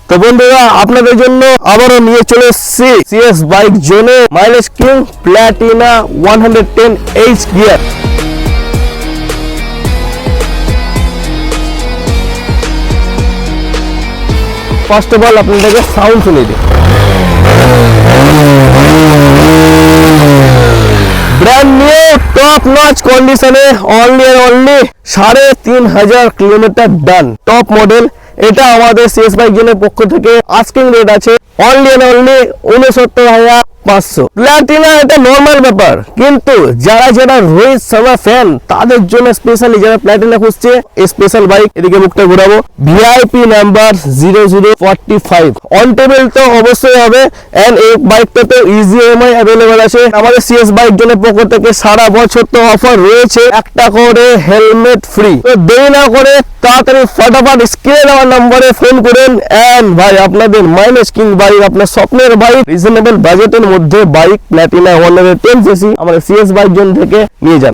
তো বন্ধুরা আপনাদের জন্য আবারও নিয়ে চলে এসেছি সিএস বাইক জোনে mileage king Platina 110H gear. First of all আপনাদেরকে সাউন্ড শুনে দিই। ব্র্যান্ড নিউ টপ নচ কন্ডিশনে অনলি 3500 কিলোমিটার ডান, টপ মডেল। এটা আমাদের সিএস বাইক জোনের পক্ষ থেকে আস্কিং রেট আছে অনলি 69,500। প্ল্যাটিনা এটা নর্মাল ব্যাপার, কিন্তু যারা রোহিত শর্মা ফ্যান তাদের জন্য স্পেশালি যারা প্ল্যাটিনা খুঁজছে স্পেশাল বাইক। এদিকে মুখটা ঘোরাবো। ভিআইপি নাম্বার 0045 অন টেবিল তো অবশ্যই হবে, এন্ড এই বাইকটাতে ইজি ইএমআই অ্যাভেলেবল আছে। আমাদের সিএস বাইক জোনের পক্ষ থেকে সারা বছর তো অফার রয়েছে, একটা করে হেলমেট ফ্রি। তো দেরি না করে তাড়াতাড়ি ফটাফট স্ক্রিনে দেওয়া নম্বরে ফোন করেন, এন্ড ভাই আপনাদের মাইলেজ কিং বাইক, আপনার স্বপ্নের বাইক, রিজনেবল বাজেটের মধ্যে বাইক প্ল্যাটিনা 110 আমাদের সিএস বাইক জোন থেকে নিয়ে যান।